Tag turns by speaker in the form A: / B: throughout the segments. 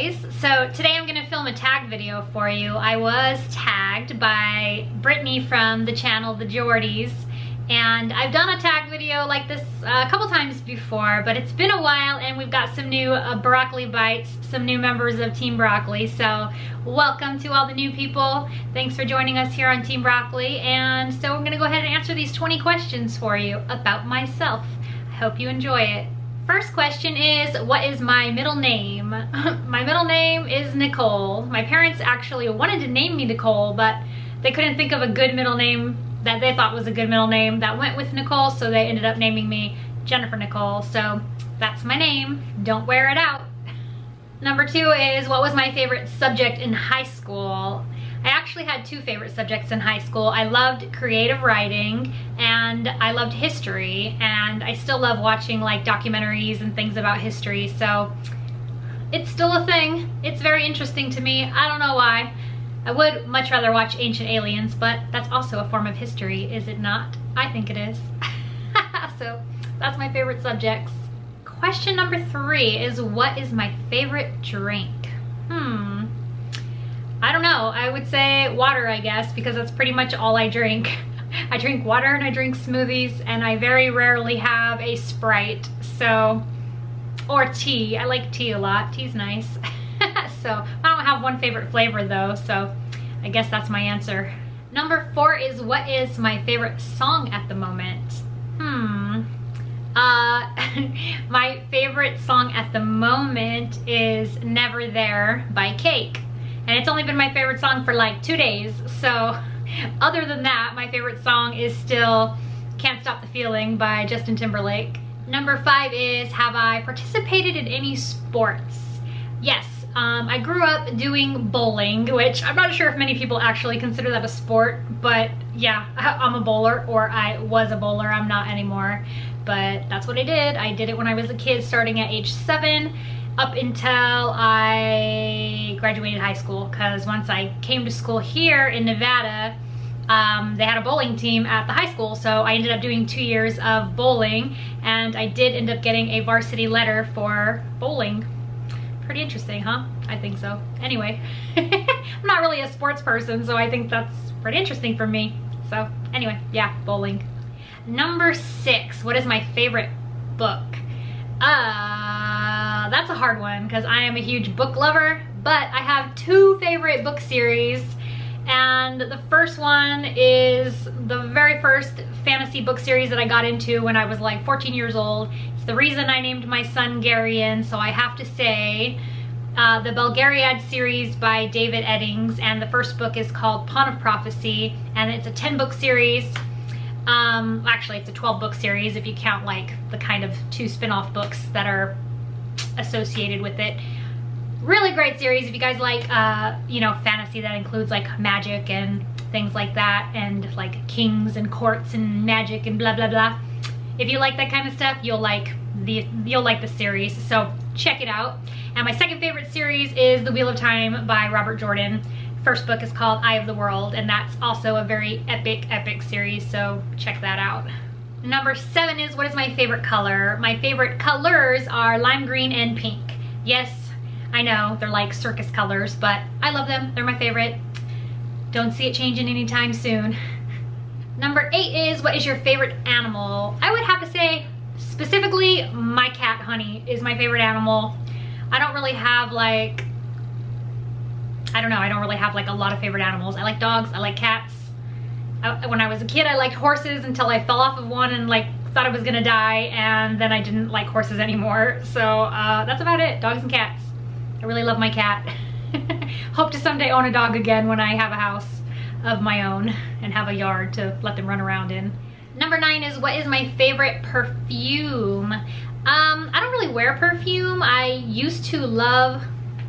A: guys. So today I'm gonna film a tag video for you. I was tagged by Brittany from the channel The Geordies, and I've done a tag video like this a couple times before, but it's been a while and we've got some new broccoli bites, some new members of Team Broccoli. So welcome to all the new people. Thanks for joining us here on Team Broccoli. And so I'm gonna go ahead and answer these 20 questions for you about myself. I hope you enjoy it. First question is, what is my middle name? My middle name is Nicole. My parents actually wanted to name me Nicole, but they couldn't think of a good middle name that they thought was a good middle name that went with Nicole, so they ended up naming me Jennifer Nicole. So that's my name. Don't wear it out. Number 2 is, what was my favorite subject in high school? I actually had 2 favorite subjects in high school. I loved creative writing and I loved history, and I still love watching like documentaries and things about history, so it's still a thing. It's very interesting to me. I don't know why. I would much rather watch Ancient Aliens, but that's also a form of history, is it not? I think it is. So that's my favorite subjects. Question number 3 is, what is my favorite drink? I don't know. I would say water, I guess, because that's pretty much all I drink. I drink water and I drink smoothies, and I very rarely have a Sprite, so, or tea. I like tea a lot. Tea's nice. So I don't have one favorite flavor though, so I guess that's my answer. Number 4 is, what is my favorite song at the moment? My favorite song at the moment is Never There by Cake. And it's only been my favorite song for like 2 days. So other than that, my favorite song is still Can't Stop the Feeling by Justin Timberlake. Number 5 is, have I participated in any sports? Yes. I grew up doing bowling, which I'm not sure if many people actually consider that a sport, but yeah, I'm a bowler, or I was a bowler. I'm not anymore, but that's what I did. I did it when I was a kid, starting at age 7 up until I graduated high school, because once I came to school here in Nevada, they had a bowling team at the high school, so I ended up doing 2 years of bowling, and I did end up getting a varsity letter for bowling. Pretty interesting, huh? I think so. Anyway, I'm not really a sports person, so I think that's pretty interesting for me. So anyway, yeah, bowling. Number 6, what is my favorite book? That's a hard one because I am a huge book lover, but I have 2 favorite book series, and the first one is the very first fantasy book series that I got into when I was like 14 years old. It's the reason I named my son Garion, so I have to say the Belgariad series by David Eddings, and the first book is called Pawn of Prophecy, and it's a 10-book series. Actually, it's a 12-book series if you count like the kind of 2 spin-off books that are associated with it. Really great series if you guys like, you know, fantasy that includes like magic and things like that, and like kings and courts and magic and blah blah blah. If you like that kind of stuff, you'll like the series, so check it out. And my second favorite series is The Wheel of Time by Robert Jordan. First book is called Eye of the World, and that's also a very epic series, so check that out. Number 7 is, what is my favorite color? My favorite colors are lime green and pink. Yes, I know, they're like circus colors, but I love them. They're my favorite. Don't see it changing anytime soon. Number 8 is, what is your favorite animal? I would have to say, specifically, my cat, Honey, is my favorite animal. I don't really have like, I don't know, I don't really have like a lot of favorite animals. I like dogs, I like cats. When I was a kid, I liked horses until I fell off of one and like thought I was gonna die, and then I didn't like horses anymore. So that's about it, dogs and cats. I really love my cat. Hope to someday own a dog again when I have a house of my own and have a yard to let them run around in. Number 9 is, what is my favorite perfume? I don't really wear perfume. I used to love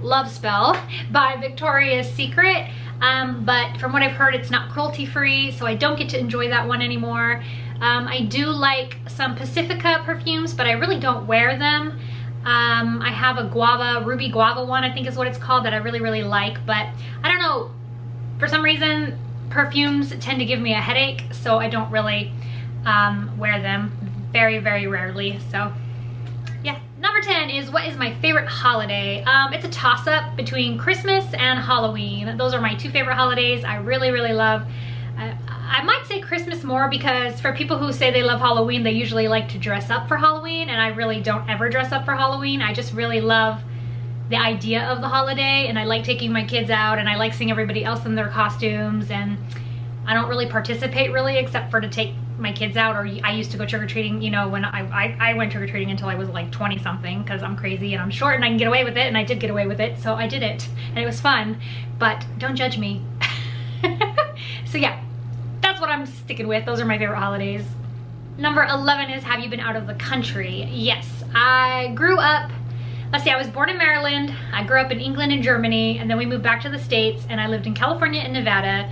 A: Love Spell by Victoria's Secret, but from what I've heard, it's not cruelty free, so I don't get to enjoy that one anymore. I do like some Pacifica perfumes, but I really don't wear them. I have a ruby guava one, I think is what it's called, that I really like, but I don't know, for some reason perfumes tend to give me a headache, so I don't really wear them, very rarely. So yeah. Number Number 10 is what is my favorite holiday? It's a toss-up between Christmas and Halloween. Those are my two favorite holidays. I really, really love. I might say Christmas more because for people who say they love Halloween, they usually like to dress up for Halloween, and I really don't ever dress up for Halloween. I just really love the idea of the holiday, and I like taking my kids out, and I like seeing everybody else in their costumes, and I don't really participate really except for to take my kids out, or I used to go trick-or-treating, you know, when I went trick-or-treating until I was like 20 something because I'm crazy and I'm short and I can get away with it, and I did get away with it, so I did it and it was fun, but don't judge me. So yeah, that's what I'm sticking with. Those are my favorite holidays. Number 11 is, have you been out of the country? Yes, I grew up, let's see, I was born in Maryland, I grew up in England and Germany, and then we moved back to the States, and I lived in California and Nevada.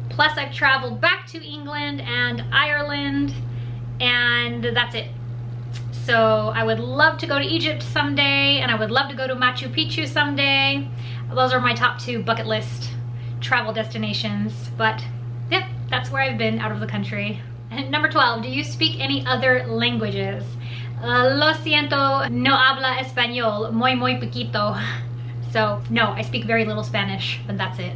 A: Plus I've traveled back to England and Ireland, and that's it. So I would love to go to Egypt someday, and I would love to go to Machu Picchu someday. Those are my top 2 bucket list travel destinations, but yep, that's where I've been out of the country. And number 12, do you speak any other languages? Lo siento, no habla español, muy poquito. So no, I speak very little Spanish, but that's it.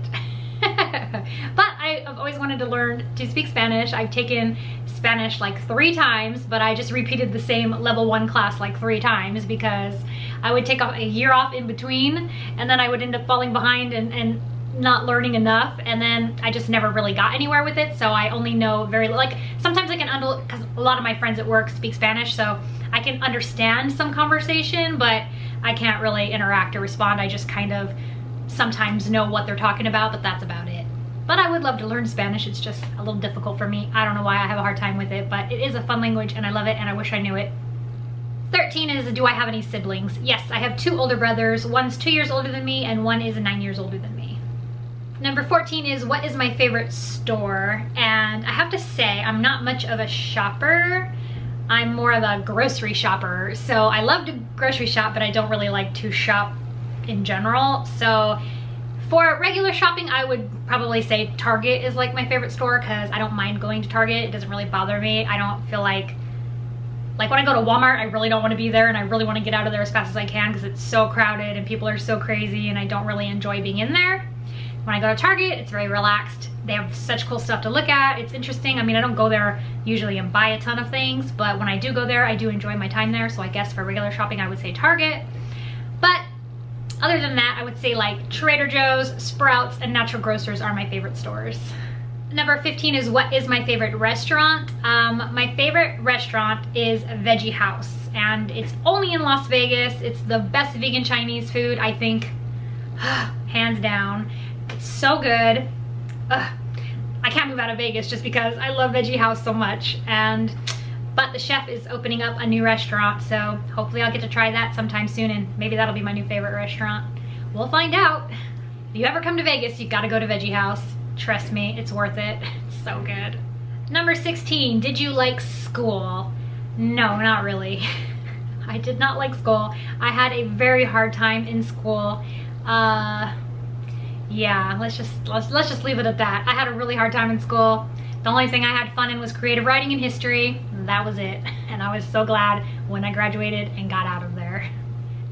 A: But I've always wanted to learn to speak Spanish. I've taken Spanish like 3 times, but I just repeated the same level 1 class like 3 times because I would take a year off in between, and then I would end up falling behind and not learning enough, and then I just never really got anywhere with it. So I only know very, like, sometimes I can because a lot of my friends at work speak Spanish, so I can understand some conversation, but I can't really interact or respond. I just kind of sometimes know what they're talking about, but that's about it. But I would love to learn Spanish. It's just a little difficult for me. I don't know why I have a hard time with it, but it is a fun language and I love it and I wish I knew it. 13 is, do I have any siblings? Yes, I have 2 older brothers. One's 2 years older than me and one is 9 years older than me. Number 14 is, what is my favorite store? And I have to say, I'm not much of a shopper. I'm more of a grocery shopper. So I love to grocery shop, but I don't really like to shop in general. So for regular shopping, I would probably say Target is like my favorite store because I don't mind going to Target. It doesn't really bother me. I don't feel like when I go to Walmart, I really don't want to be there, and I really want to get out of there as fast as I can because it's so crowded and people are so crazy and I don't really enjoy being in there. When I go to Target, it's very relaxed. They have such cool stuff to look at. It's interesting. I mean, I don't go there usually and buy a ton of things, but when I do go there, I do enjoy my time there. So I guess for regular shopping, I would say Target. But other than that, I would say like Trader Joe's, Sprouts, and Natural Grocers are my favorite stores. Number 15 is, what is my favorite restaurant? My favorite restaurant is Veggie House, and it's only in Las Vegas. It's the best vegan Chinese food, I think, hands down. It's so good. I can't move out of Vegas just because I love Veggie House so much, but the chef is opening up a new restaurant, so hopefully I'll get to try that sometime soon, and maybe that'll be my new favorite restaurant. We'll find out. If you ever come to Vegas, you gotta go to Veggie House. Trust me, it's worth it. It's so good. Number 16, did you like school? No, not really. I did not like school. I had a very hard time in school. Yeah, let's just leave it at that. I had a really hard time in school. The only thing I had fun in was creative writing and history. That was it. And I was so glad when I graduated and got out of there.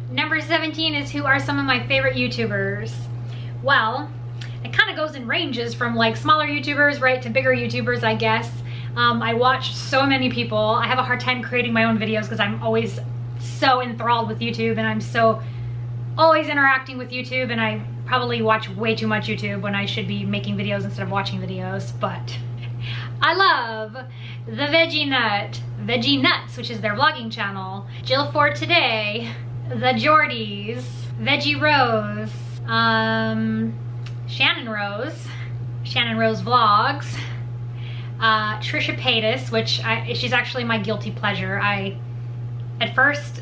A: Number 17 is, who are some of my favorite YouTubers? Well, it kind of goes in ranges from like smaller YouTubers, right, to bigger YouTubers, I guess. I watch so many people. I have a hard time creating my own videos because I'm always so enthralled with YouTube, and I'm so always interacting with YouTube, and I probably watch way too much YouTube when I should be making videos instead of watching videos. But I love the Veggie Nuts, which is their vlogging channel, Jill for Today, the Jordys, Veggie Rose, Shannon Rose Vlogs, Trisha Paytas, which she's actually my guilty pleasure. At first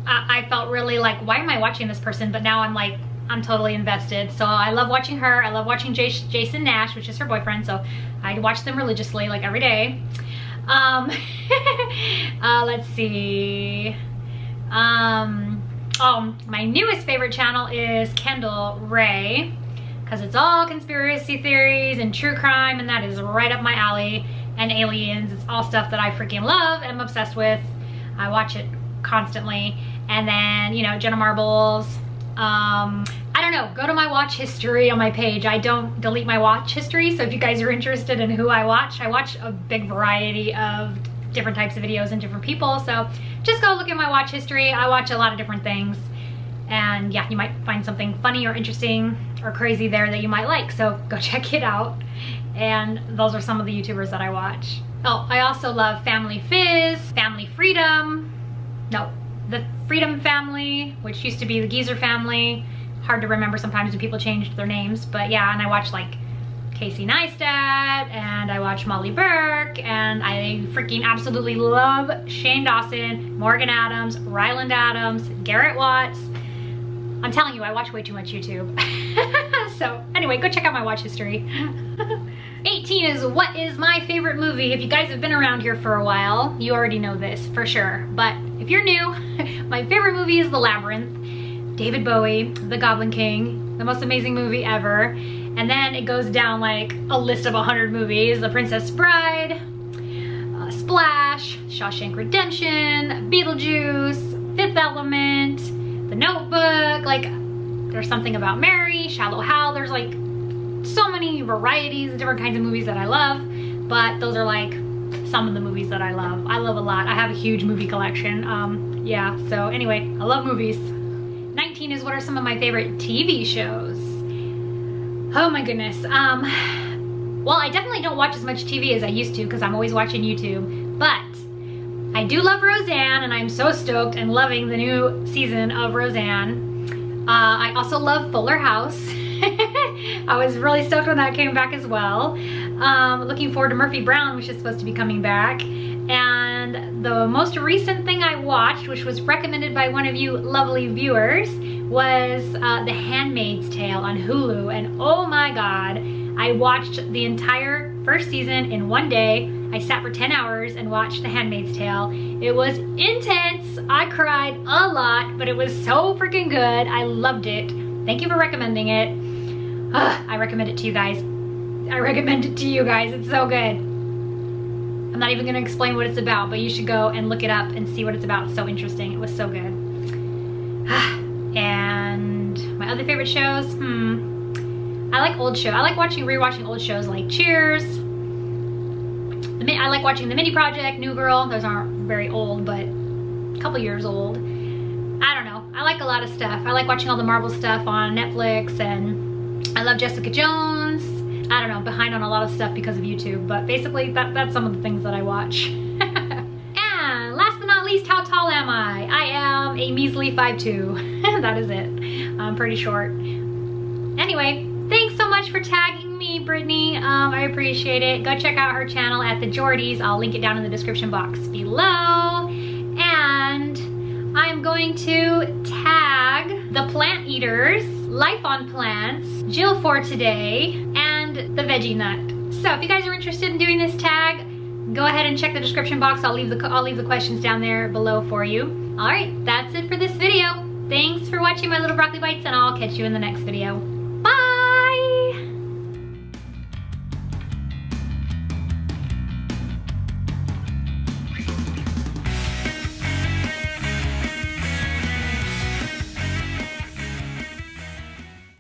A: I felt really like, why am I watching this person? But now I'm like, I'm totally invested. So I love watching her. I love watching Jason Nash, which is her boyfriend. So I watch them religiously, like every day. Let's see. Oh, my newest favorite channel is Kendall Ray, because it's all conspiracy theories and true crime, and that is right up my alley. And aliens. It's all stuff that I freaking love and I'm obsessed with. I watch it constantly. And then, you know, Jenna Marbles. I don't know, go to my watch history on my page. I don't delete my watch history, so if you guys are interested in who I watch a big variety of different types of videos and different people, so just go look at my watch history. I watch a lot of different things, and yeah, you might find something funny or interesting or crazy there that you might like, so go check it out. And those are some of the YouTubers that I watch. Oh, I also love Family Fizz, Family Freedom, no, the Freedom Family, which used to be the Geezer Family. Hard to remember sometimes when people changed their names, but yeah, and I watch like Casey Neistat, and I watch Molly Burke, and I freaking absolutely love Shane Dawson, Morgan Adams, Ryland Adams, Garrett Watts. I'm telling you, I watch way too much YouTube. So anyway, go check out my watch history. 18 is what is my favorite movie. If you guys have been around here for a while, you already know this for sure. But if you're new, my favorite movie is The Labyrinth. David Bowie, The Goblin King, the most amazing movie ever. And then it goes down like a list of 100 movies. The Princess Bride, Splash, Shawshank Redemption, Beetlejuice, Fifth Element, The Notebook, like There's Something About Mary, Shallow Hal. There's like so many varieties of different kinds of movies that I love, but those are like some of the movies that I love. I love a lot. I have a huge movie collection. Yeah, so anyway, I love movies. 19 is what are some of my favorite TV shows. Oh my goodness. Well, I definitely don't watch as much TV as I used to because I'm always watching YouTube, but I do love Roseanne, and I'm so stoked and loving the new season of Roseanne. I also love Fuller House. I was really stoked when that came back as well. Looking forward to Murphy Brown, which is supposed to be coming back. And the most recent thing I watched, which was recommended by one of you lovely viewers, was The Handmaid's Tale on Hulu. And oh my God, I watched the entire first season in one day. I sat for 10 hours and watched The Handmaid's Tale. It was intense. I cried a lot, but it was so freaking good. I loved it. Thank you for recommending it. I recommend it to you guys. I recommend it to you guys. It's so good. I'm not even gonna explain what it's about, but you should go and look it up and see what it's about. It's so interesting. It was so good. And my other favorite shows, I like old shows. I like rewatching old shows like Cheers. I like watching The Mindy Project, New Girl. Those aren't very old, but a couple years old. I don't know. I like a lot of stuff. I like watching all the Marvel stuff on Netflix, and I love Jessica Jones. I don't know, behind on a lot of stuff because of YouTube, but basically that's some of the things that I watch. And last but not least, how tall am I? I am a measly 5'2". That is it. I'm pretty short. Anyway, thanks so much for tagging me, Brittany. I appreciate it. Go check out her channel at The Geordies. I'll link it down in the description box below. And I'm going to tag The Plant Eaters, Life on Plants, Jill for Today, and The Veggie Nut. So if you guys are interested in doing this tag, go ahead and check the description box. I'll leave the questions down there below for you. All right, that's it for this video. Thanks for watching my little broccoli bites, and I'll catch you in the next video.